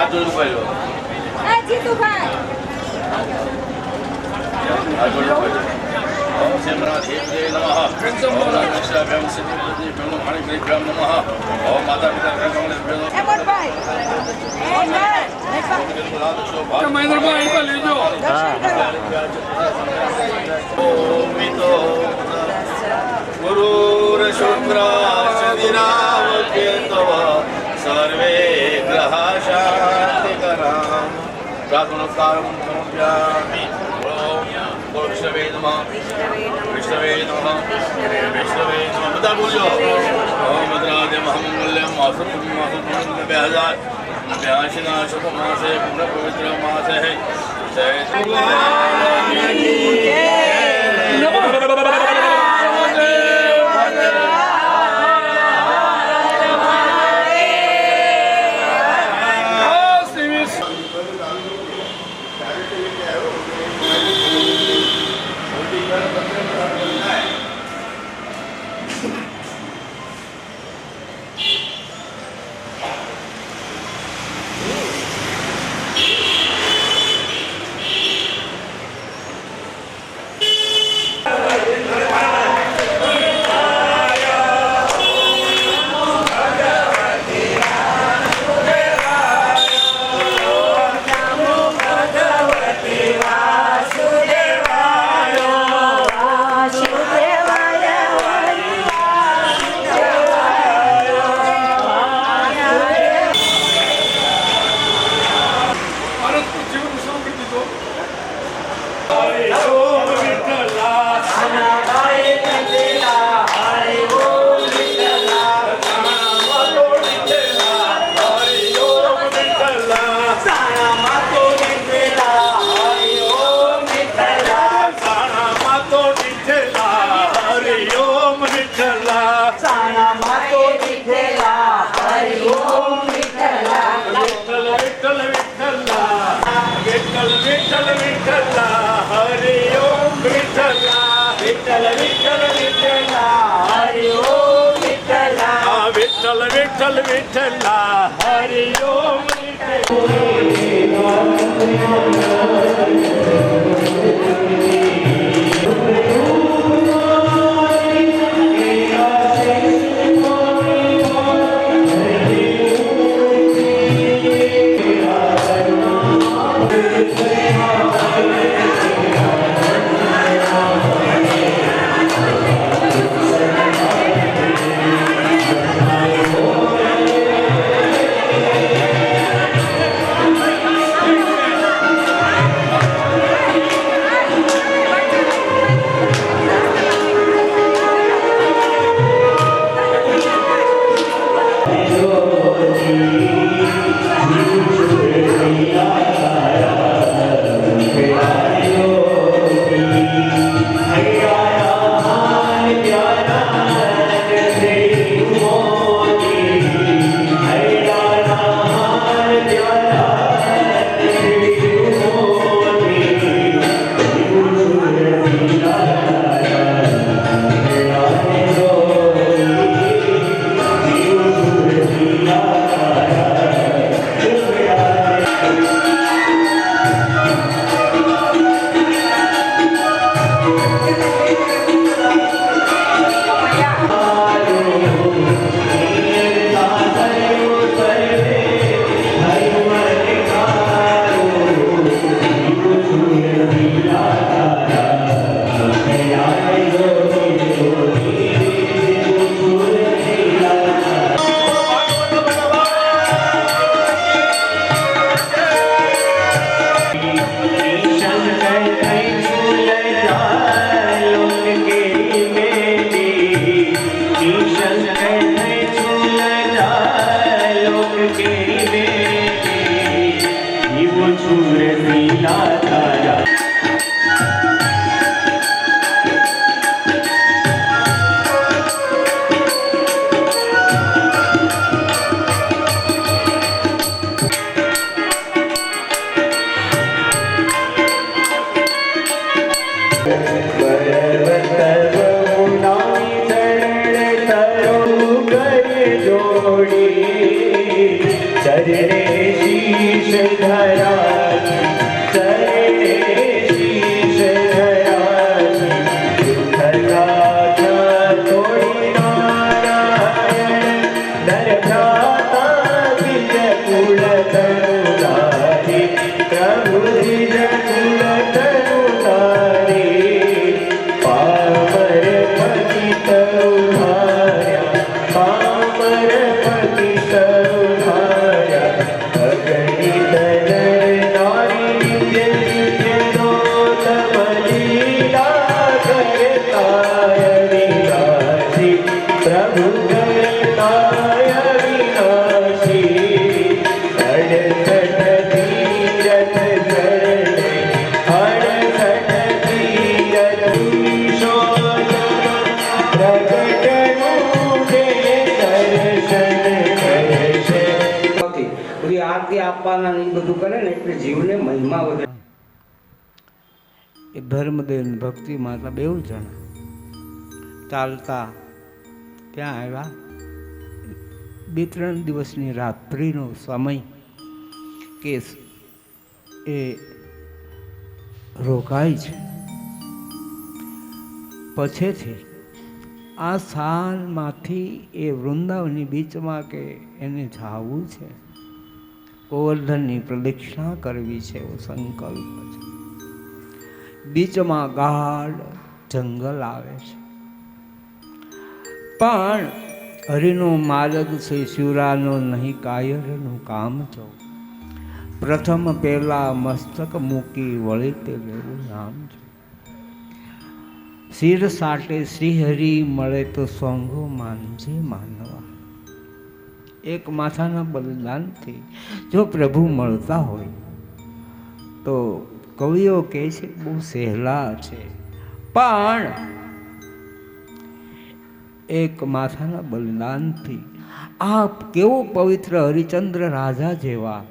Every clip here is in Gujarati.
આજુ રૂપિયો જીતુભાઈ આજુ રૂપિયો ओम श्रीमनाथ देव नमः ओम रामेश्वराभ्याम सिद्धिभ्याम माणिक्यभ्याम नमः ओम माता पिता એમનભાઈ મહેન્દ્રભાઈ પર લેજો ओमितो गुरुर शुक्राशदिनाम केतव सर्वे ग्रहा शान्तिकरां प्रार्थनोत्तारं समर्पयामि विष्णवे नमः विष्णवे नमः विष्णवे नमः बता बोलो ओम भद्रादि महामंगल्यम आसुरम आसुरम 2000 शुभ मासे पूर्ण पवित्र मास है विठ्ठल विठ्ठल विठ्ठला हरि ओम चरणे शीश આરતી આપવાના એ બધું કરે ને એટલે જીવને મહિમા વધે. એ ધર્મદેવ ભક્તિ માતા બેઉ જણા ચાલતા ત્યાં આવ્યા. 2-3 દિવસની રાત્રિનો સમય કે એ રોકાય છે. પછીથી આ સ્થાનમાંથી એ વૃંદાવનની બીચમાં કે એને જવું છે, ગોવર્ધનની પ્રદક્ષિણા કરવી છે એવો સંકલ્પ છે. બીચમાં ગાઢ જંગલ આવે છે, પણ હરિનો માર્ગ છે શિવરાનો નહીં કાયરનું કામ છો. પ્રથમ પહેલા મસ્તક મૂકી વળી તે લેવું નામ છે. શિર સાટે શ્રીહરિ મળે તો સોંગો માનજે માનવા. એક માથાના બલિદાનથી જો પ્રભુ મળતા હોય તો કવિઓ કહે છે બહુ સહેલા છે, પણ એક માથાના બલિદાનથી આ કેવો પવિત્ર હરિચંદ્ર રાજા જેવા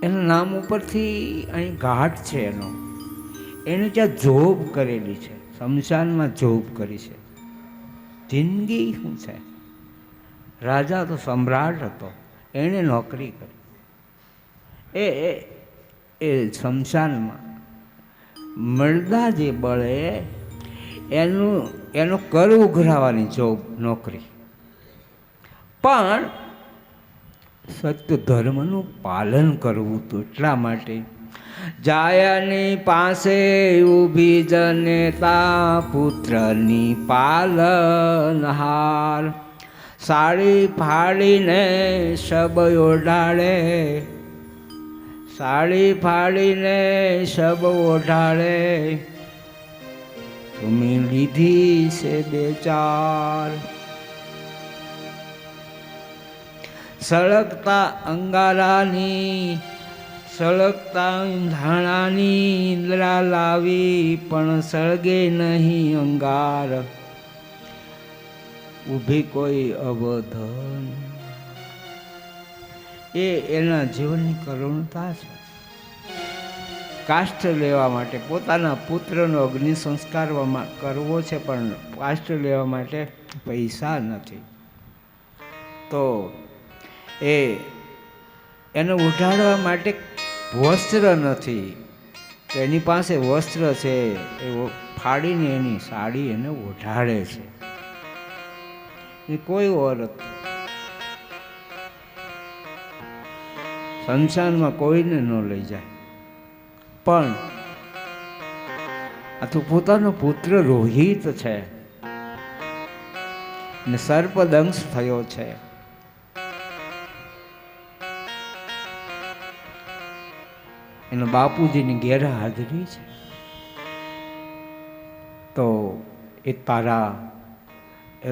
એના નામ ઉપરથી અહીં ઘાટ છે એને ત્યાં જોબ કરેલી છે, શમશાનમાં જોબ કરી છે. જિંદગી શું છે? રાજા તો સમ્રાટ હતો, એણે નોકરી કરી. એ શમશાનમાં મરદા જે બળે એનો કર ઉઘરાવાની જોબ નોકરી, પણ સત્ય ધર્મનું પાલન કરવું હતું. એટલા માટે જાયાની પાસે ઊભી જનેતા પુત્રની પાલનહાર. સાડી ફાડીને શબ ઓઢાડે, સાડી ફાડીને શબ ઓઢાડે. તમે લીધી છે 2-4 સળગતા અંગારાની, સળગતા ધાણાની ઈંદરા લાવી પણ સળગે નહીં અંગાર. ઊભી કોઈ અવધન. એના જીવનની કરુણતા છે. કાષ્ઠ લેવા માટે પોતાના પુત્રનો અગ્નિ સંસ્કાર કરવો છે, પણ કાષ્ઠ લેવા માટે પૈસા નથી, તો એને ઉઢાડવા માટે વસ્ત્ર નથી, તો એની પાસે વસ્ત્ર છે એ ફાડીને એની સાડી એને ઓઢાડે છે. કોઈ ઓરત શમશાનમાં કોઈને ન લઈ જાય, પણ આ તો પોતાનો પુત્ર રોહિત છે ને સર્પદંશ થયો છે. એના બાપુજીની ગેરહાજરી છે, તો એ તારા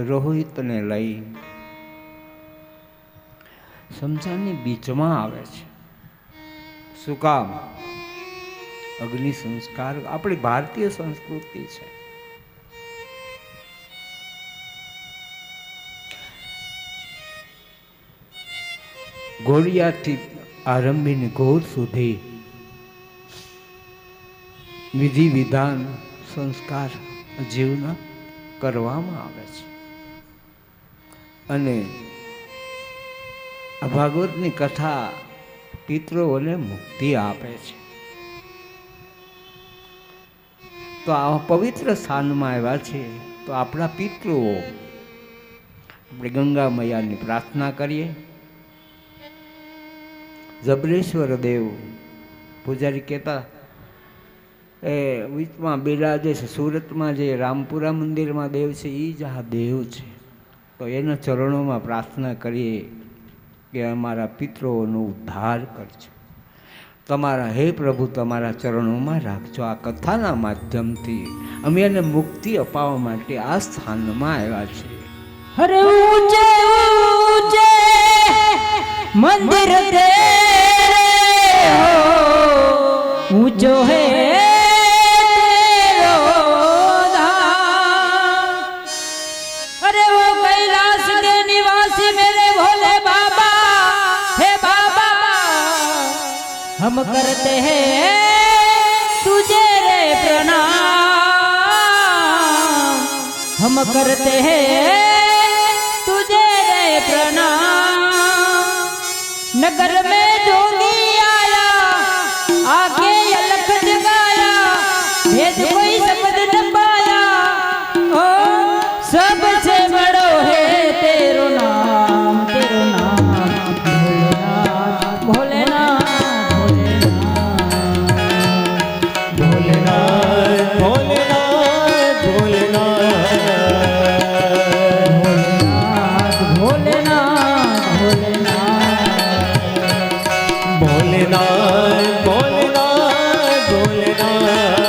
રોહિતને લઈ શમશાનની બીચમાં આવે છે. શું કામ? અગ્નિ સંસ્કાર આપણી ભારતીય સંસ્કૃતિ છે. ઘોડિયાથી આરંભીને ઘોર સુધી વિધિ વિધાન સંસ્કાર જીવના કરવામાં આવે છે. અને આ ભાગવતની કથા પિતૃઓને મુક્તિ આપે છે. તો આ પવિત્ર સ્થાનમાં આવ્યા છે તો આપણા પિતૃઓ, આપણે ગંગા મૈયાની પ્રાર્થના કરીએ. જબરેશ્વર દેવ પૂજારી કહેતા એ વીચમાં બિરાજે છે, સુરતમાં જે રામપુરા મંદિરમાં દેવ છે એ જ આ દેવ છે. તો એના ચરણોમાં પ્રાર્થના કરીએ કે અમારા પિતૃઓનો ઉદ્ધાર કરજો. તમારા હે પ્રભુ તમારા ચરણોમાં રાખજો. આ કથાના માધ્યમથી અમે એને મુક્તિ અપાવવા માટે આ સ્થાનમાં આવ્યા છીએ. હરે ઊંચે ઊંચે મંદિર તેરે હો, ઊંચો હે તેરો धाम. अरे वो कैलाश के निवासी मेरे भोले बाबा, हे बाबा हम करते हैं तुझे रे प्रणाम, हम करते हैं तुझे रे प्रणाम. नगर में जोगी आया आके अलख जगाया, भेद कोई शब्द न पाया, ओ सबसे बड़ो है तेरो नाम, तेरो नाम भोलेनाथ, भोलेनाथ, भोलेनाथ, भोलेनाथ, भोलेनाथ, भोलेनाथ, भोलेनाथ, भोलेनाथ, भोलेनाथ, भोलेनाथ.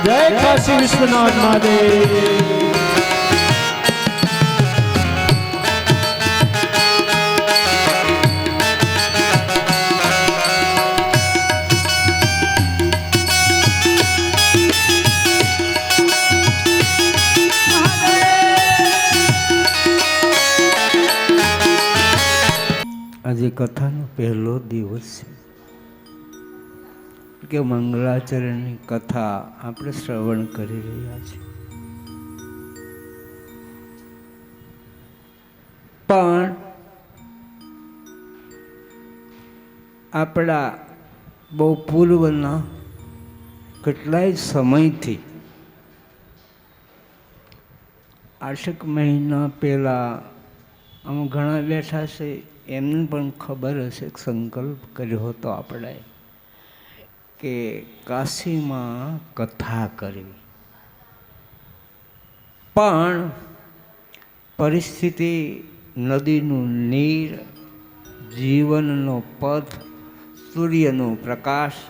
जय काशी विश्वनाथ महादेव. આજે કથાનો પહેલો દિવસ છે કે મંગળાચરણની કથા આપણે શ્રવણ કરી રહ્યા છીએ. પણ આપણા બહુ પૂર્વના કેટલાય સમયથી, આશક મહિના પહેલાં આમ ઘણા બેઠા છે, એમને પણ ખબર હશે કે સંકલ્પ કર્યો હતો આપણે કે કાશીમાં કથા કરવી. પણ પરિસ્થિતિ, નદીનું નીર, જીવનનો પથ, સૂર્યનો પ્રકાશ,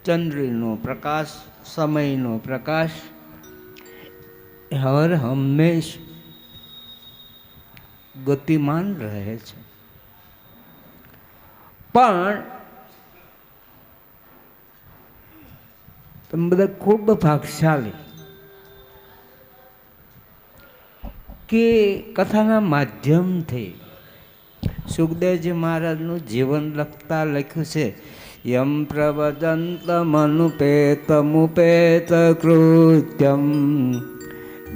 ચંદ્રનો પ્રકાશ, સમયનો પ્રકાશ હર હંમેશ ગતિમાન રહે છે. પણ તમે બધા ખૂબ ભાગશાળી કે કથાના માધ્યમથી સુખદેવજી મહારાજનું જીવન લખતા લખ્યું છે, યમ પ્રવદંતમનુપેતમુપેત કૃત્યમ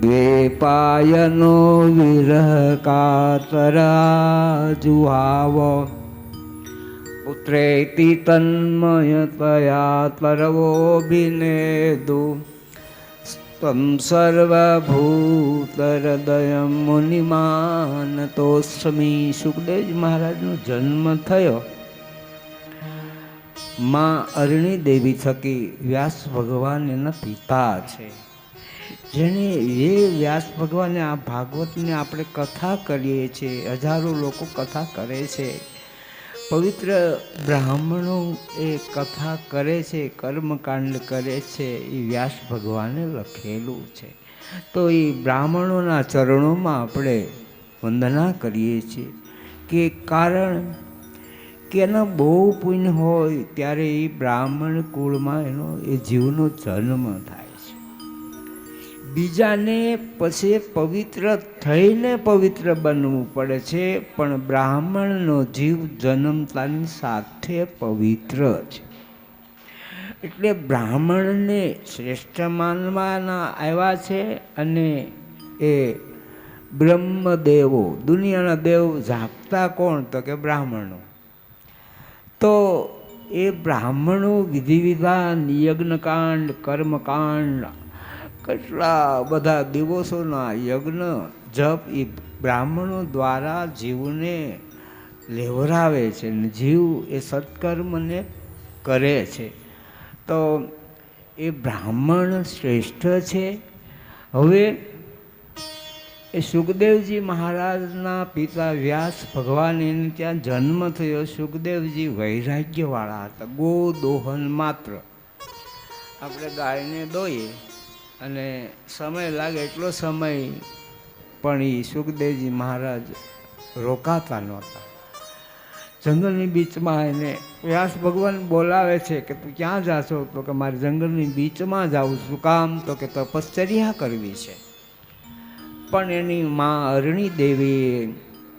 દ્વેપાયનો વિરહ કાતરા જુહાવ પુત્રેતિ તન્મયતયા તરવોભિનેદુ તમ સર્વભૂતહૃદય મુનિમાનતોસ્મી. સુખદેવજી મહારાજનો જન્મ થયો માં અરણી દેવી થકી. વ્યાસ ભગવાન એના પિતા છે, જેને એ વ્યાસ ભગવાને આ ભાગવતને આપણે કથા કરીએ છીએ, હજારો લોકો કથા કરે છે. પવિત્ર બ્રાહ્મણો એ કથા કરે છે, કર્મકાંડ કરે છે, એ વ્યાસ ભગવાને લખેલું છે. તો એ બ્રાહ્મણોના ચરણોમાં આપણે વંદના કરીએ છીએ કે કારણ કે એનો બહુ પુણ્ય હોય ત્યારે એ બ્રાહ્મણ કુળમાં એનો એ જીવનો જન્મ થાય છે. બીજાને પછી પવિત્ર થઈને પવિત્ર બનવું પડે છે, પણ બ્રાહ્મણનો જીવ જન્મતાની સાથે પવિત્ર છે. એટલે બ્રાહ્મણને શ્રેષ્ઠ માનવાના આવ્યા છે અને એ બ્રહ્મદેવો, દુનિયાના દેવ જાગતા કોણ? તો કે બ્રાહ્મણો. તો એ બ્રાહ્મણો વિધિ વિધાન, યજ્ઞકાંડ, કર્મકાંડ, કેટલા બધા દિવસોના યજ્ઞ જપ એ બ્રાહ્મણો દ્વારા જીવને લેવરાવે છે ને જીવ એ સત્કર્મને કરે છે. તો એ બ્રાહ્મણ શ્રેષ્ઠ છે. હવે એ સુખદેવજી મહારાજના પિતા વ્યાસ ભગવાન એને ત્યાં જન્મ થયો. સુખદેવજી વૈરાગ્યવાળા હતા, ગો દોહન માત્ર. આપણે ગાયને દોઈએ અને સમય લાગે એટલો સમય પણ એ સુખદેવજી મહારાજ રોકાતા નહોતા. જંગલની બીચમાં એને વ્યાસ ભગવાન બોલાવે છે કે તું ક્યાં જાશો? તો કે મારે જંગલની બીચમાં જાઉં. શું કામ? તો કે તપશ્ચર્યા કરવી છે. પણ એની મા અરણી દેવી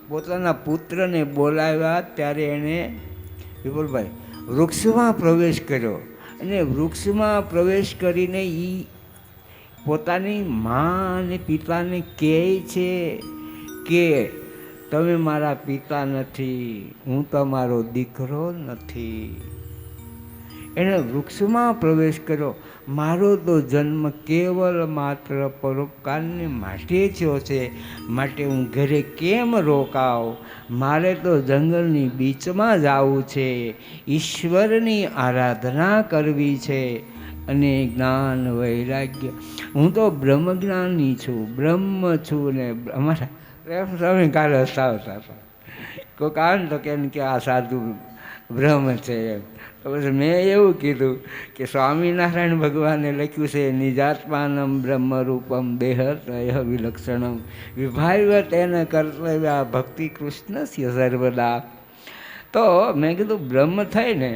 પોતાના પુત્રને બોલાવ્યા ત્યારે એણે વિપુલભાઈ વૃક્ષમાં પ્રવેશ કર્યો અને વૃક્ષમાં પ્રવેશ કરીને એ પોતાની મા અને પિતાને કહે છે કે તમે મારા પિતા નથી, હું તમારો દીકરો નથી. એણે વૃક્ષમાં પ્રવેશ કર્યો. મારો તો જન્મ કેવલ માત્ર પરોપકારને માટે થયો છે, માટે હું ઘરે કેમ રોકાવ? મારે તો જંગલની બીચમાં જવું છે, ઈશ્વરની આરાધના કરવી છે અને જ્ઞાન વૈરાગ્ય. હું તો બ્રહ્મજ્ઞાની છું, બ્રહ્મ છું. ને અમારા સ્વામી કાલે હસાવતા હતા. કોઈ કારણ તો કે આ સાધુ બ્રહ્મ છે એમ. તો પછી મેં એવું કીધું કે સ્વામિનારાયણ ભગવાને લખ્યું છે નિજાત્માનમ બ્રહ્મરૂપમ દેહત્રય વિલક્ષણમ વિભાવ્ય તેને કર્તવ્ય ભક્તિ કૃષ્ણસ્ય સર્વદા. તો મેં કીધું બ્રહ્મ થઈને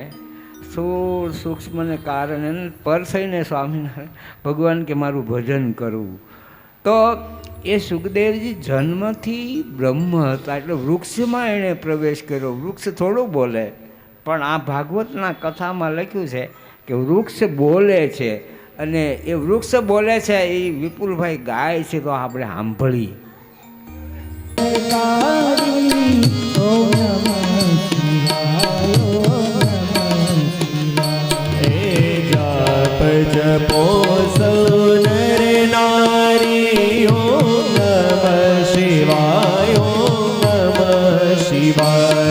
સ્થૂળ સૂક્ષ્મને કારણે પર થઈને સ્વામિનારાયણ ભગવાન કે મારું ભજન કરવું. તો એ સુખદેવજી જન્મથી બ્રહ્મ હતા એટલે વૃક્ષમાં એણે પ્રવેશ કર્યો. વૃક્ષ થોડું બોલે, પણ આ ભાગવતના કથામાં લખ્યું છે કે વૃક્ષ બોલે છે. અને એ વૃક્ષ બોલે છે એ વિપુલભાઈ ગાય છે, તો આપણે સાંભળીએ. જપો સૌ નર નારી, ઓમ નમઃ શિવાય, ઓમ નમઃ શિવાય.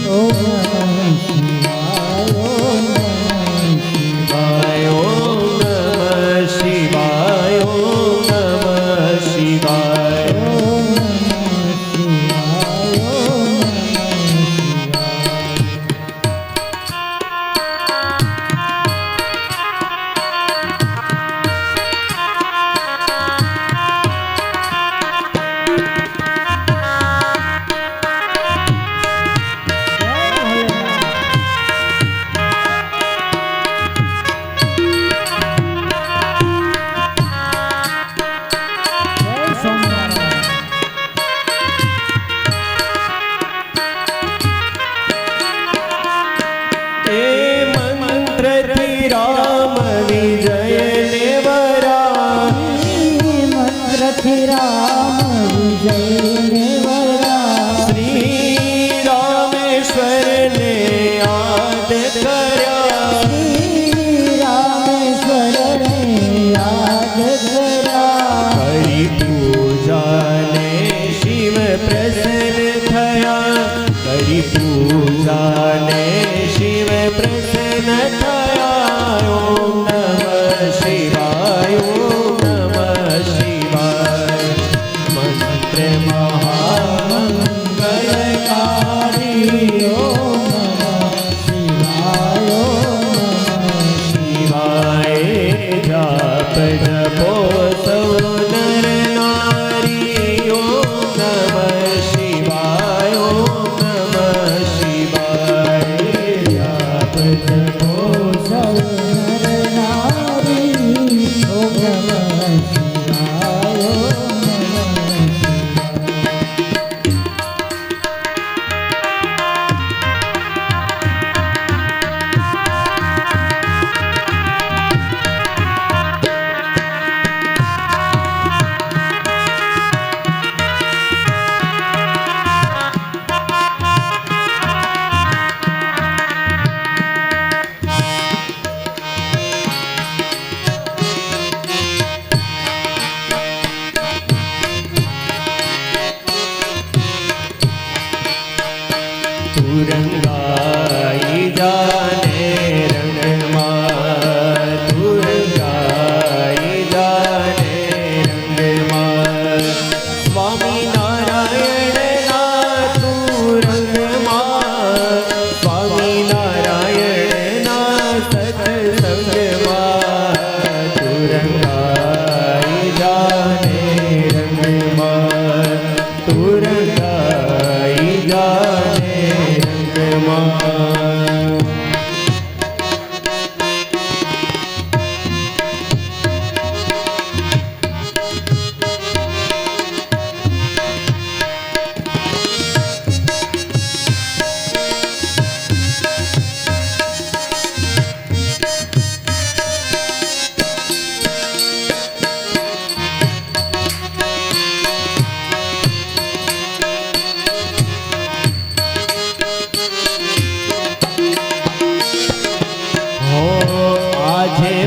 Oh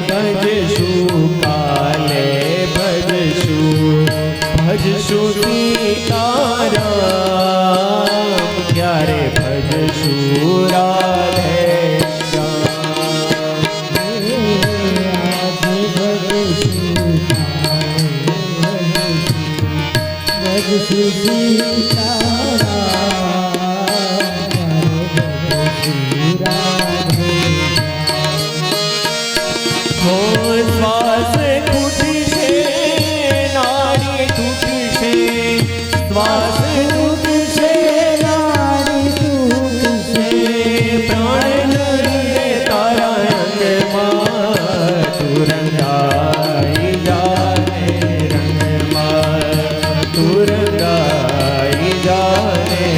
ભજશું કાલે ભજશું સીતારામ ક્યારે ભજશું રાધે હો શ્વાસ ખૂટશે નારી તૂટશે શ્વાસ તૂટશે નારી તૂટશે પ્રાણ નરે તારા અંગમાં તું રંગાઈ જાને રંગમાં તું રંગાઈ જાને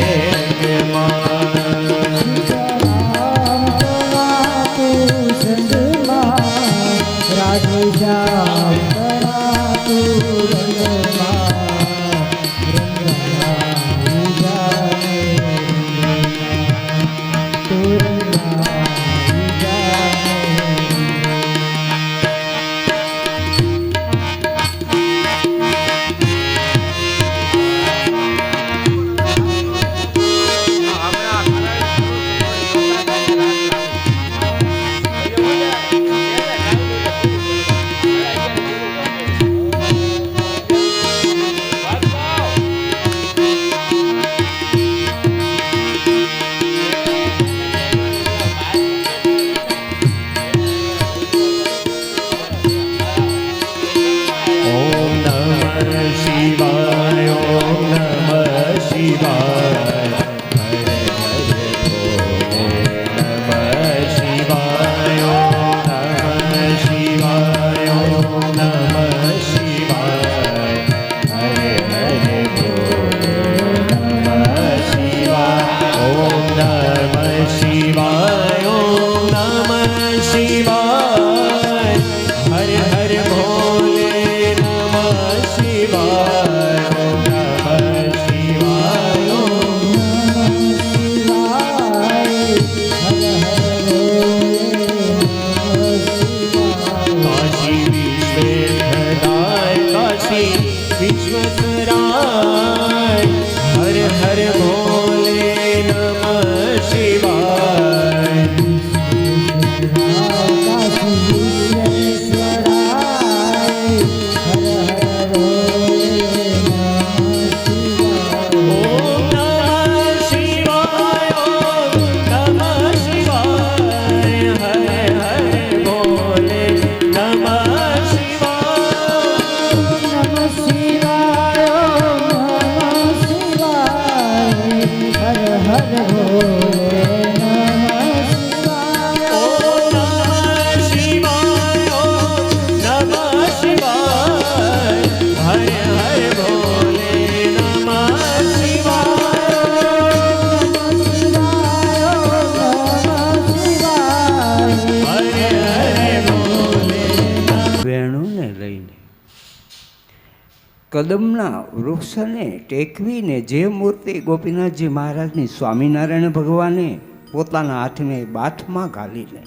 કદમના વૃક્ષને ટેકવીને જે મૂર્તિ ગોપીનાથજી મહારાજની સ્વામિનારાયણ ભગવાને પોતાના હાથને બાથમાં ઘાલીને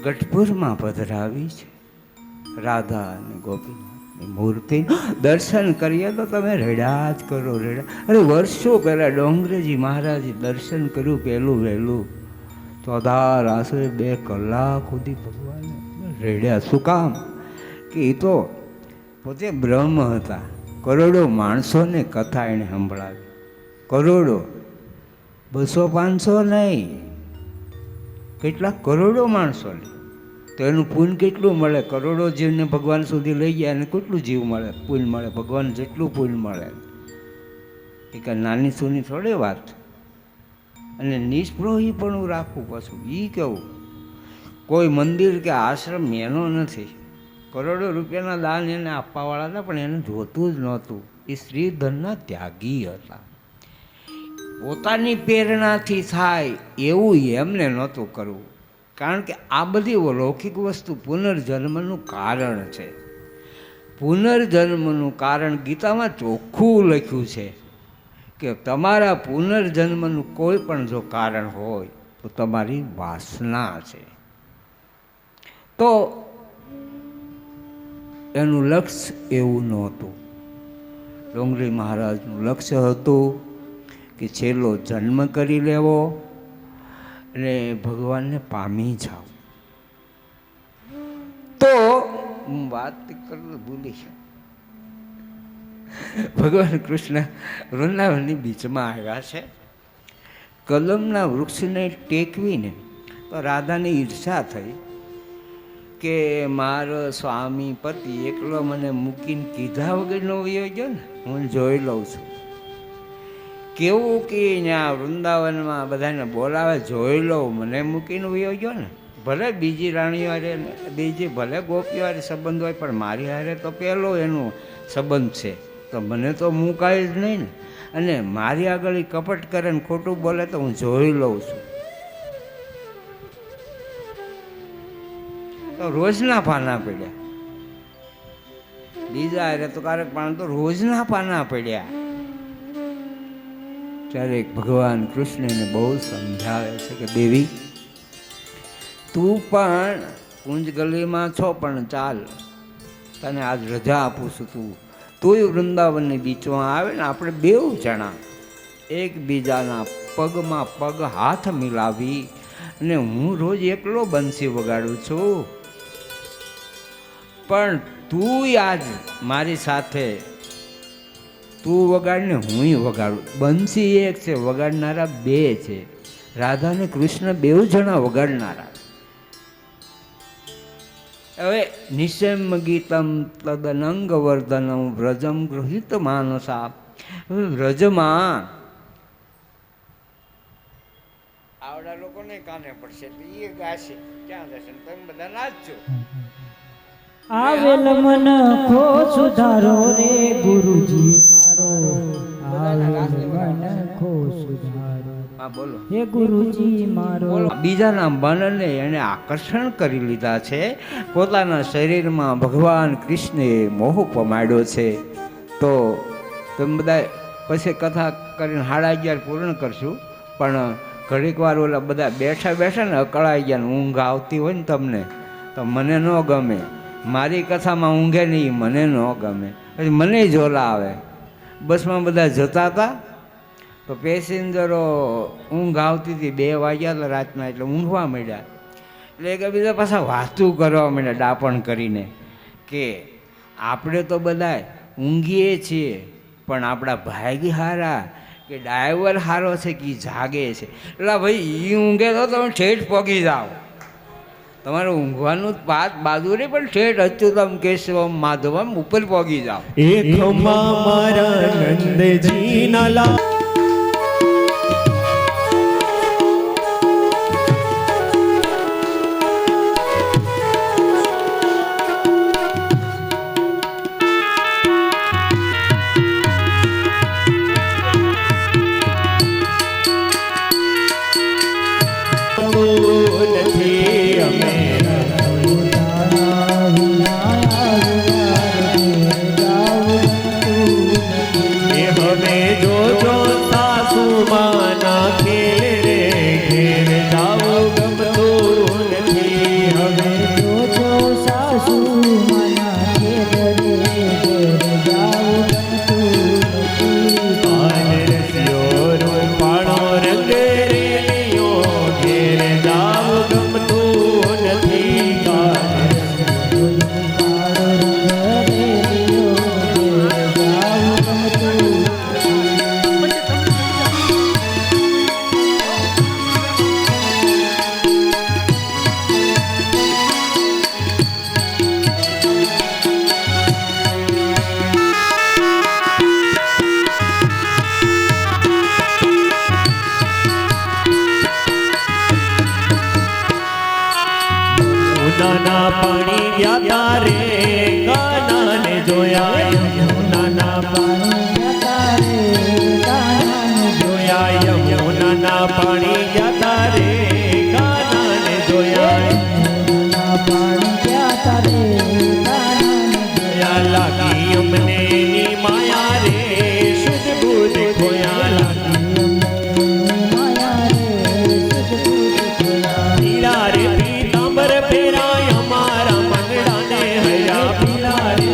ગઢપુરમાં પધરાવી છે. રાધા અને ગોપીનાથની મૂર્તિ દર્શન કરીએ તો તમે રેડા જ કરો રેડા. અરે વર્ષો પહેલાં ડોંગરેજી મહારાજે દર્શન કર્યું પહેલું વહેલું ચોધાર આશરે 2 કલાક સુધી ભગવાને રેડ્યા. શું કામ કે એ તો પોતે બ્રહ્મ હતા. કરોડો માણસોને કથા એણે સંભળાવી. કરોડો, 200-500 નહીં, કેટલાક કરોડો માણસોને. તો એનું પુણ્ય કેટલું મળે? કરોડો જીવને ભગવાન સુધી લઈ ગયા અને કેટલું જીવ મળે, પુણ્ય મળે? ભગવાન જેટલું પુણ્ય મળે એ કાંઈ નાની સૂની થોડી વાત. અને નિષ્પ્રોહી પણ રાખવું પાછું એ કેવું. કોઈ મંદિર કે આશ્રમ એનો નથી. કરોડો રૂપિયાના દાન એને આપવાવાળા હતા, પણ એને જોતું જ નહોતું. એ શ્રીધનના ત્યાગી હતા. પોતાની પ્રેરણાથી થાય એવું એમને નહોતું કરવું. કારણ કે આ બધી લૌકિક વસ્તુ પુનર્જન્મનું કારણ છે. પુનર્જન્મનું કારણ ગીતામાં ચોખ્ખું લખ્યું છે કે તમારા પુનર્જન્મનું કોઈ પણ જો કારણ હોય તો તમારી વાસના છે. તો એનું લક્ષ્ય એવું નહોતું. ડોંગરી મહારાજનું લક્ષ્ય હતું કે છેલ્લો જન્મ કરી લેવો અને ભગવાનને પામી જાઓ. તો હું વાત કરવું ભૂલી છું. ભગવાન કૃષ્ણ વૃંદાવનની બીચમાં આવ્યા છે. કલમના વૃક્ષને ટેકવીને તો રાધાની ઈર્ષા થઈ કે મારો સ્વામી પતિ એકલો મને મૂકીને કીધા વગરનો વયો ગયો ને, હું જોઈ લઉં છું. કેવું કે ત્યાં વૃંદાવનમાં બધાને બોલાવે, જોઈ લઉં, મને મૂકીને વયો ગયો ને. ભલે બીજી રાણીઓ હારે, બીજી ભલે ગોપીઓ હારે સંબંધ હોય, પણ મારી હારે તો પહેલો એનો સંબંધ છે, તો મને તો મુકાય જ નહીં ને. અને મારી આગળ કપટ કરે ને ખોટું બોલે તો હું જોઈ લઉં છું. તો રોજના પાના પડ્યા. બીજા હારે તો કારક પણ તો રોજના પાના પડ્યા. ત્યારે ભગવાન કૃષ્ણને બહુ સમજાવે છે કે દેવી, તું પણ કુંજ ગલીમાં છો, પણ ચાલ, તને આજ રજા આપું છું. તુંય વૃંદાવનની બીચમાં આવે ને આપણે બેઉ જણા એકબીજાના પગમાં પગ હાથ મિલાવી અને હું રોજ એકલો બંસી વગાડું છું, પણ તું આજ મારી સાથે તું વગાડને હુંય વગાડું. બંસી એક છે, વગાડનારા બે છે. રાધા અને કૃષ્ણ બેઉ જણા વગાડનારા. હવે નિશેમ ગીતમ તદનંગ વર્ધનમ વ્રજમ ગૃહિત માનસા. હવે વ્રજમાં આવડા લોકોને કાને પડશે તો એ ગાશે, ક્યાં જશે? તમે બધા નાચજો. આવેલ મન ખો સુધારો રે ગુરુજી મારો, આવેલ મન ખો સુધારો. હા બોલો. હે ગુરુજી મારો. બીજાના મનને એને આકર્ષણ કરી લીધા છે. પોતાના શરીરમાં ભગવાન કૃષ્ણે મોહ પમાડ્યો છે. તો તમે બધા પછી કથા કરીને 11:30 પૂર્ણ કરશું. પણ ઘડીક વાર ઓલા બધા બેઠા બેઠા ને અકળાઈ ગયા ને ઊંઘ આવતી હોય ને તમને, તો મને ન ગમે. મારી કથામાં ઊંઘે નહીં, મને ન ગમે. પછી મને ઝોલા આવે. બસમાં બધા જતા હતા તો પેસેન્જરો ઊંઘ આવતી હતી. 2 વાગ્યા હતા રાતના, એટલે ઊંઘવા માંડ્યા. એટલે એક બીજા પાછા વાતું કરવા માંડ્યા ડાપણ કરીને કે આપણે તો બધા ઊંઘીએ છીએ, પણ આપણા ભાઈ હારા કે ડ્રાઈવર હારો છે કે જાગે છે. એટલે ભાઈ એ ઊંઘે તો તમે ઠેઠ પગી જાઓ. તમારે ઊંઘવાનું પાત બાજુ નહીં, પણ ઠેઠ અચ્યુતમ કેશવમ માધવમ ઉપર પગી જાઓ. એક મારા નંદજી ના લા નાના પાણી ગયા તારે કાનાને જોયા. નાના પાણી જોયા. યમુનાના પાણી ગયા તારે કાનાને જોયા. લાગી અમને ની માયા રે શુદ્ધ બુદ્ધ ખોયા. હીરા રે પીતાંબર ફેરાય અમારા મંગળાને હૈયા. પીલા રે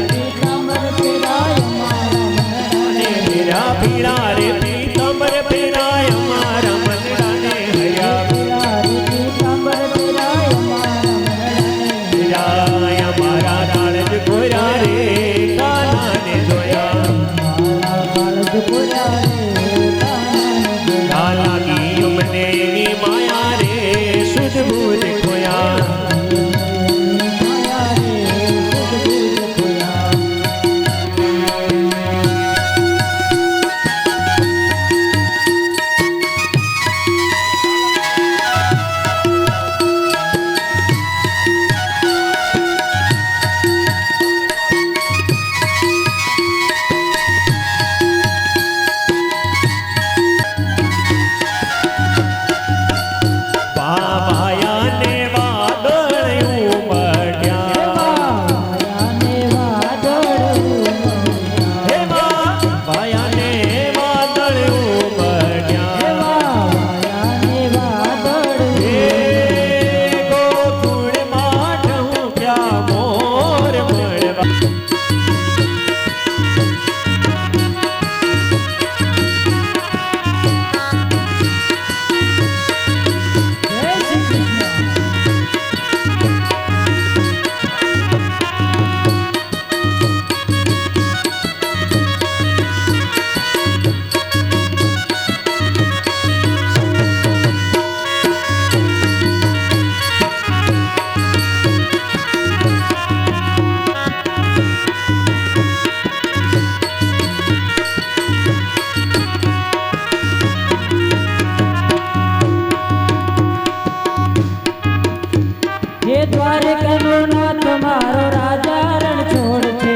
હે દ્વારકાનો નાથ મારો રાજા રણ છોડ છે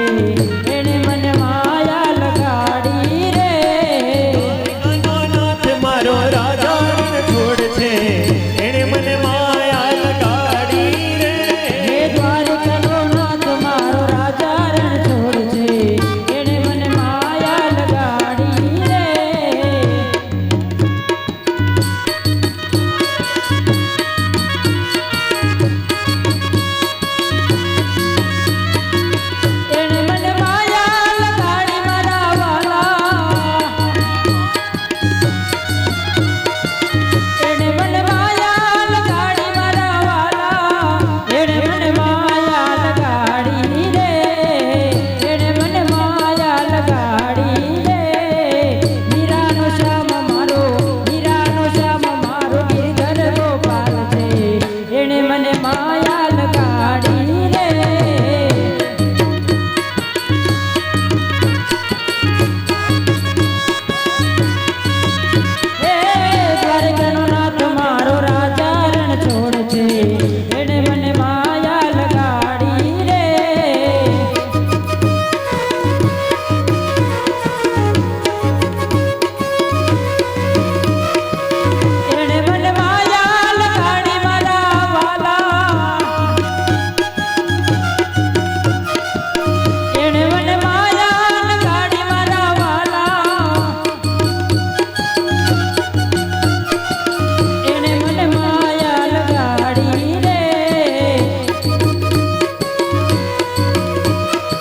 એણે મને માયા લગાડી રે નાથ મારો રાજા રણ છોડ છે એણે મને માયા લગાડી રે હે દ્વારકાનો નાથ મારો રાજા રણ છોડ છે એણે મને માયા લગાડી રે એણે મને માયા લગાડી મારા વાલા એણે મને માયા લગાડી મારા વાલા એણે મને માયા લગાડી રે એણે મને માયા લગાડી રે મીરાનો શ્યામ મારો ગિરધર ગોપાલ છે એણે મને માયા લગાડી રે હે દ્વારકાનો નાથ મારો રાજા રણ છોડ છે એણે મને માયા લગાડી રે એણે મને માયા લગાડી મારા વાલા એણે મને માયા લગાડી મારા વાલા એણે મને માયા લગાડી રે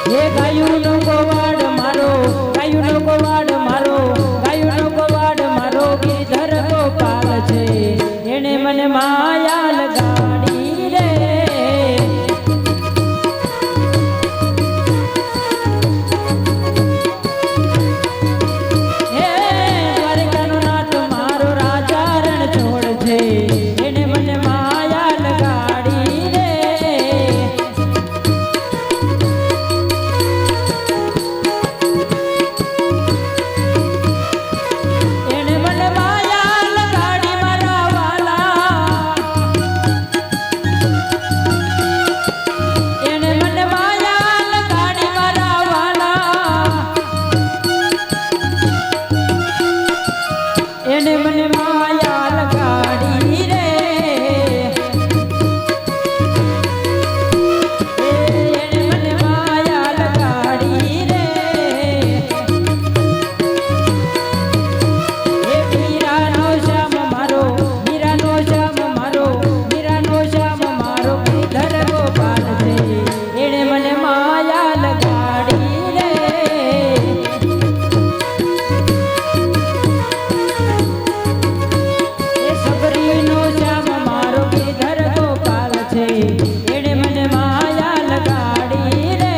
હે ગાયુંનો ગોવાડ મારો ગિરધર ગોપાલ છે એણે મને માયા લગાડી રે હે દ્વારકાનો નાથ મારો રાજા રણ છોડ છે એણે મને માયા લગાડી રે એણે મને માયા લગાડી મારા વાલા એણે મને માયા લગાડી મારા વાલા એણે મને માયા લગાડી રે એણે મને માયા લગાડી રે હે મીરાનો શ્યામ મારો ગિરધર ગોપાલ છે એણે મને માયા લગાડી રે એ સબરીનો શ્યામ મારો ગિરધર ગોપાલ છે એણે મને માયા લગાડી રે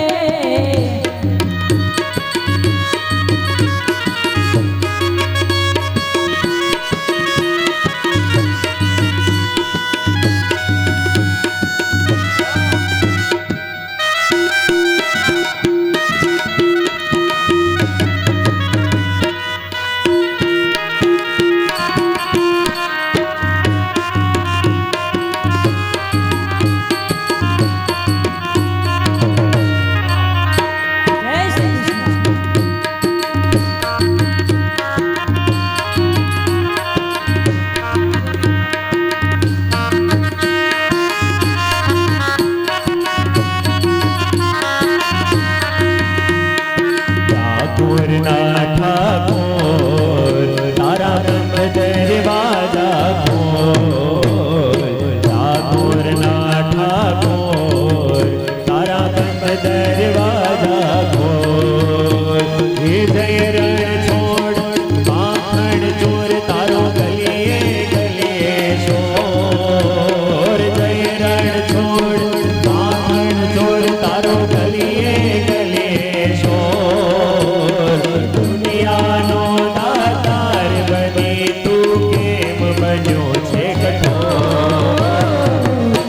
જય શ્રી કૃષ્ણ ઠાકોર ના ઠાકોર તારા બ્રહ્મ દરવાજા ખોલ ઠાકોર ના ઠાકોર તારા બ્રહ્મ દરવાજા ખોલ હે જય રણ છોડ માખણ ચોર તારો ગલીએ ગલીએ શોર જય રણ છોડ માખણ ચોર તારો ગલીએ ગલીએ શોર દુનિયાનો દાતાર બની તું કેમ બન્યો છે કઠોર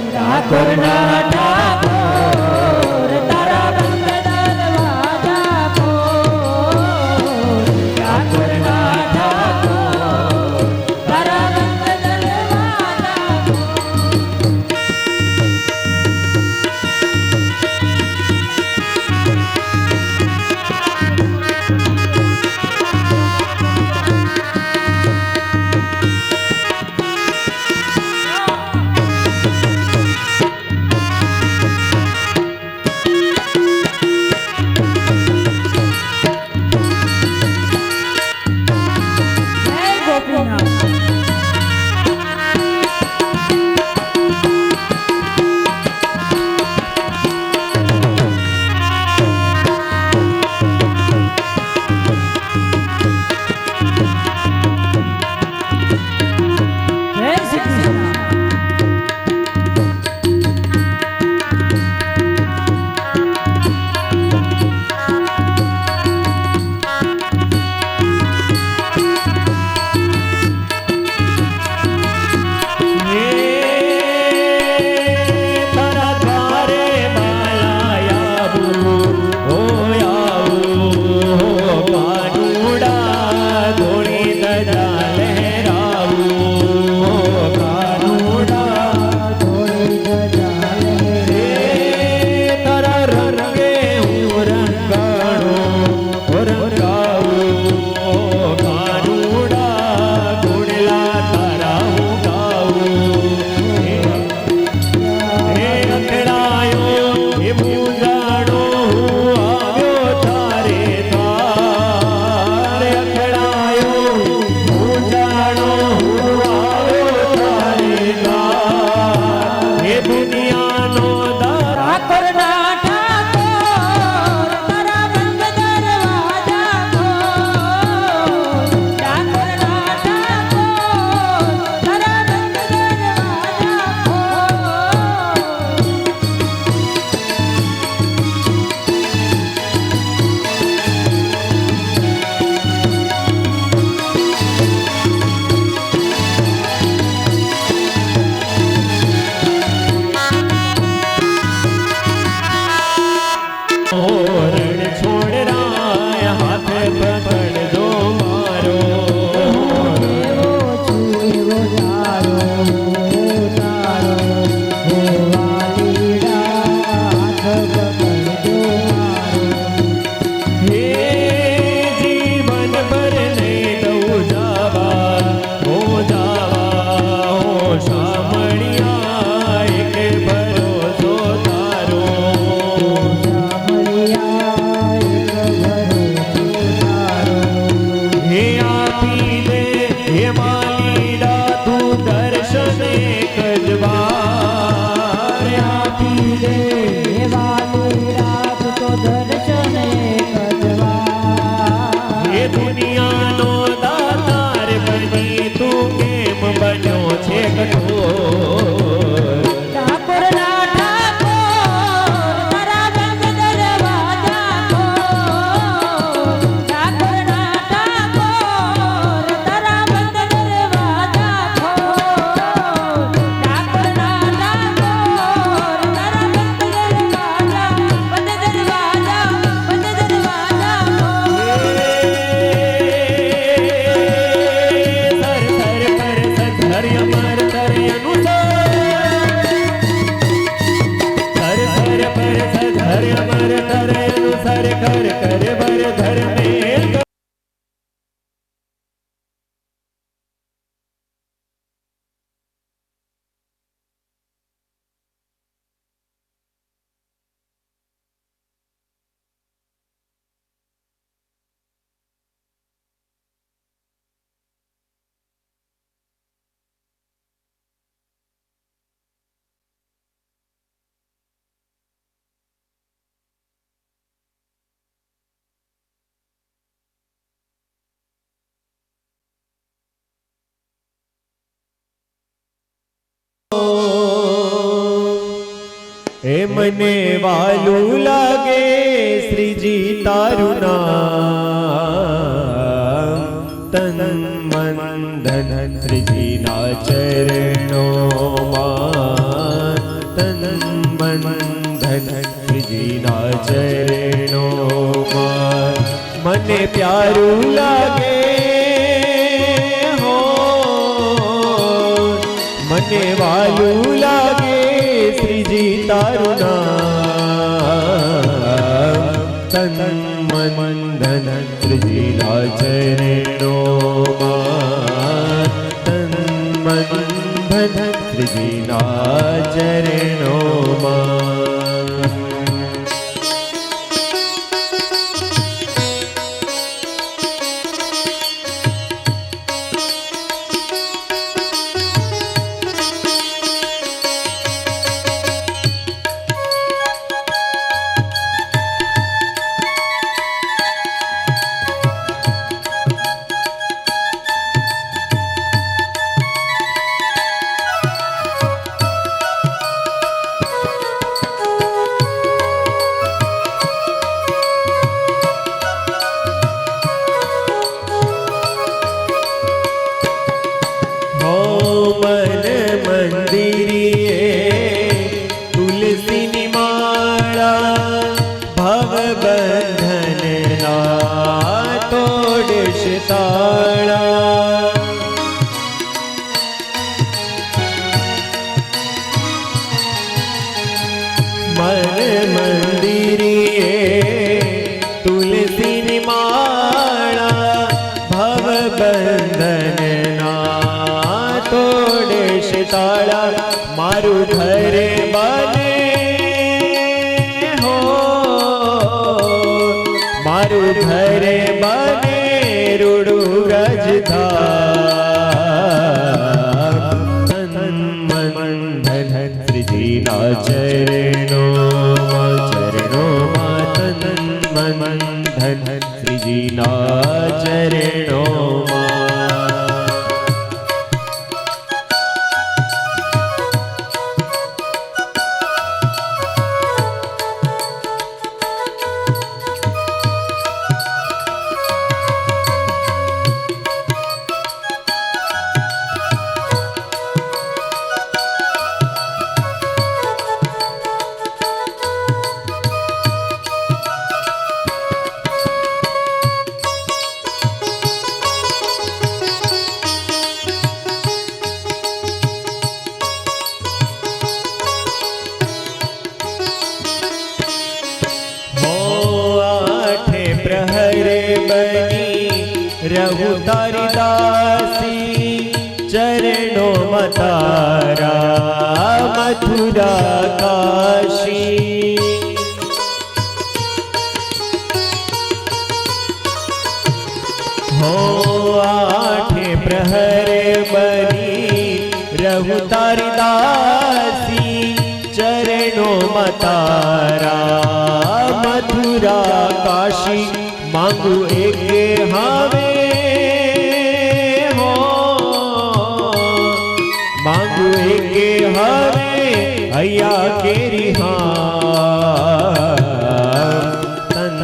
ઠાકોર ના ઠાકોર તારા બ્રહ્મ દરવાજા ખોલ ઠાકોર ના ઠાકોર તારા બ્રહ્મ દરવાજા ખોલ દુનિયાનો દાતા ઠાકોરના ઠાકોર તારા બંધ દરવાજા ખોલ. ઠાકોરના ઠાકોર તારા બંધ દરવાજા ખોલ. રણ છોડ રાય હાથ પકડજો મારો એવો છું એવો તારો હો વાલીડા હાથ પકડજો મારો. હે જીવન ભર નહીં દઉં જાવા હો શામળિયા એક ભરોસો તારો હે આપી દે હે માલીડા તું દર્શન એક જ વાર આપી દે એ દુનિયાનો દાતાર બની તું કેમ બન્યો છે કઠોર ઠાકોરના ઠાકોર તારા બંધ દરવાજા ખોલ. ઠાકોરના ઠાકોર તારા બંધ દરવાજા ખોલ. ઠાકોરના ઠાકોર તારા બંધ દરવાજા બંધ દરવાજા ખોલ. એ મને વાલું લાગે શ્રીજી તારું નામ તન મન ધન શ્રીજીના ચરણોમાં તન મન ધન શ્રીજીના ચરણોમાં મને પ્યારું લાગે હો મને વાલું લાગે શ્રીજી તારું નામ તન મન ધન શ્રીજીના ચરણોમાં તન મન ધન શ્રીજીના ચરણોમાં મારું ઘરે બને હો મારું ઘરે બને રૂડું રજધામ તન મન ધન શ્રીજી શ્રીજીના ચરણોમાં તન મન ધન શ્રીજીના ચરણોમાં रहु तारी दासी चरणों मतारा मथुरा काशी हो आठे प्रहरे बनी रहु तारी दासी चरणों मतारा मथुरा काशी मांगू एक हावे हो मांगू एक हावे अया केरी तन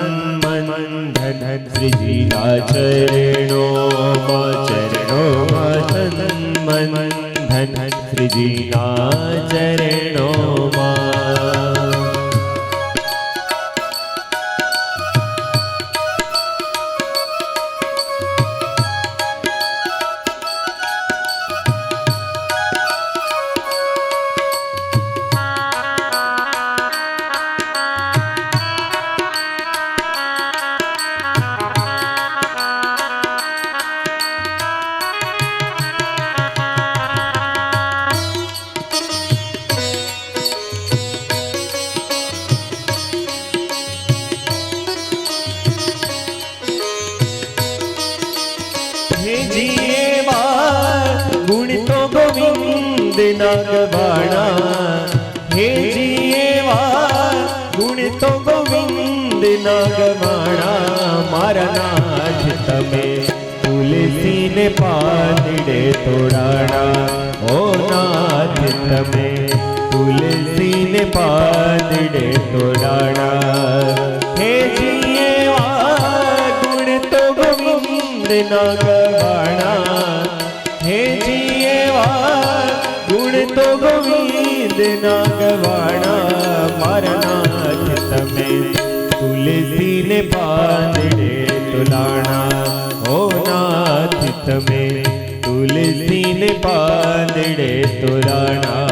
मन धन श्रीजीना चरणों तन मन धन श्रीजीना चरणों नागवाणा हे जीवा गुण तो गोविंद नागवाणा मारा नाथ तमे तुलसी ने पादड़े तोड़ाना ओ नाथ तमे तुलसी ने पादड़े तोड़ाना हे जीवा गुण तो गोविंद नागवाणा हे जीवा गुण तो गोविंद नागवाणा मारा नाथ तमे तुलसी ने पादड़े तुलाना ओ नाथ तमे तुलसी ने पादड़े तुलाना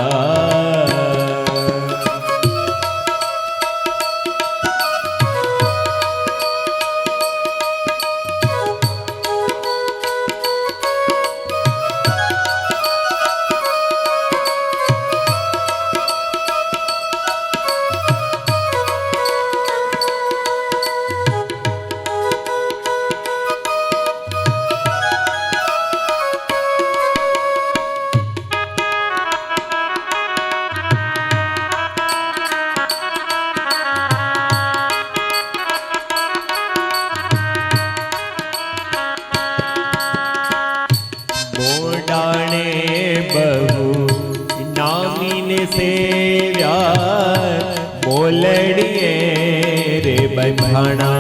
बंधाना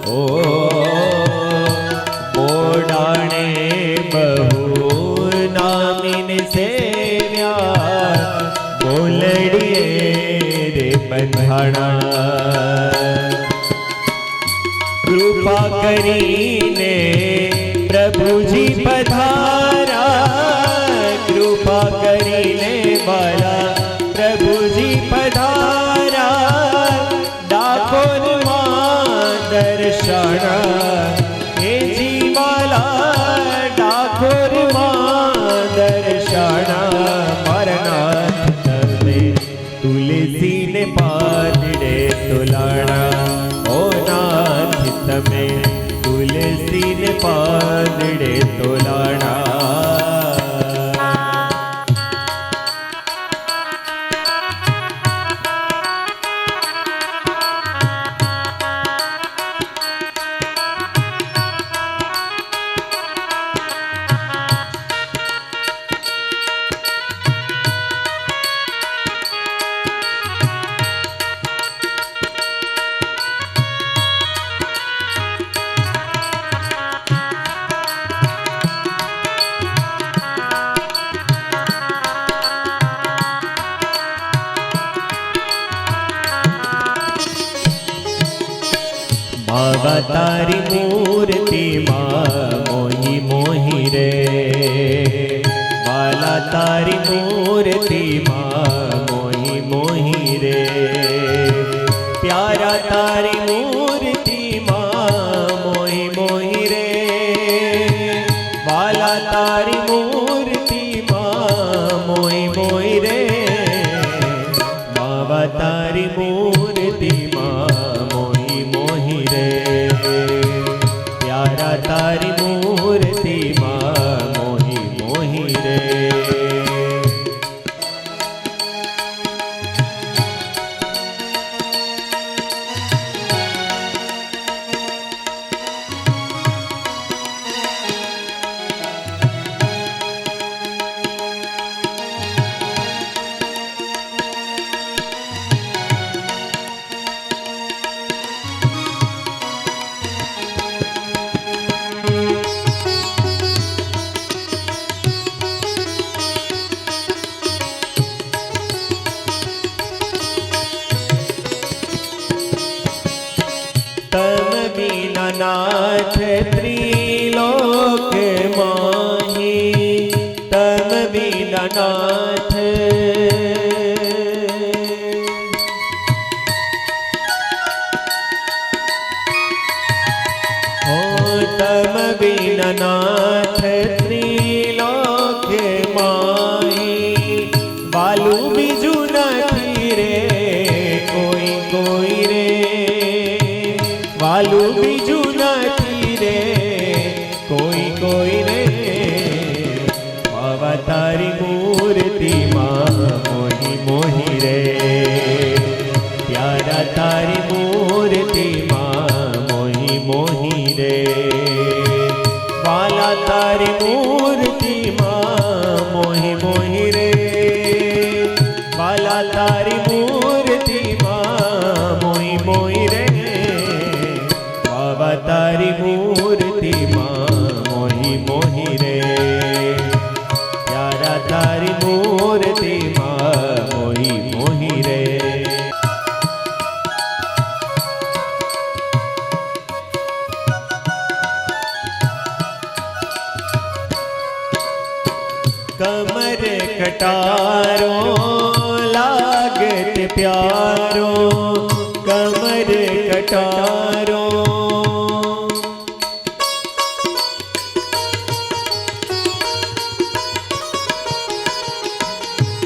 ओ मोडाणे बहु नामिन सेव्या बोलड़िए रे बंधाना कृपा करीने प्रभु जी पधारा कृपा करीने वाला प्रभु जी पधारा डाकोर दर्शन हे जीवाला डाकोर दर्शन मरनाथ तमे तुलसी ने पादड़े तुलाना ओ नाथ तमे तुलसी ने पादड़े तुलाना માવા તારી મૂર્તિમાં મોહી મોહી રે વાલા તારી મૂર્તિમાં મોહી મોહી રે પ્યારા તારી મૂર્તિમાં મોહી મોહી રે વાલા તારી મૂર્તિમાં મોહી મોહી રે માવા તારી મૂર્તિમાં મોહી મોહી રે પ્યારા તારી મૂર્તિમાં મોહી મોહી રે नाथ त्रिलोक माही तम बिना नाथ हो तम बिना नाथ त्रिलोक माही बालू बीजू नहीं रे कोई कोई रे वालू बीजू नहीं रे कोई कोई रे बाबा तारी मूर्ति माँ मोही मोही रे प्यारा तारी मूर्ति माँ मोही मोही रे वाला तारी मूर्ति माँ मोही मोही रे वाला तारी मूर्ति माँ मोही मोही रे बाबा तारी मूर्ति माँ मोही मोही रे प्यारा तारी मूर्ति माँ मोही मोही रे कमर कटारो लागत प्यारो कमर कटारो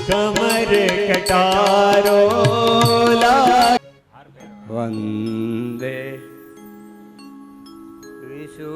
कमर कटारो वंदे विशु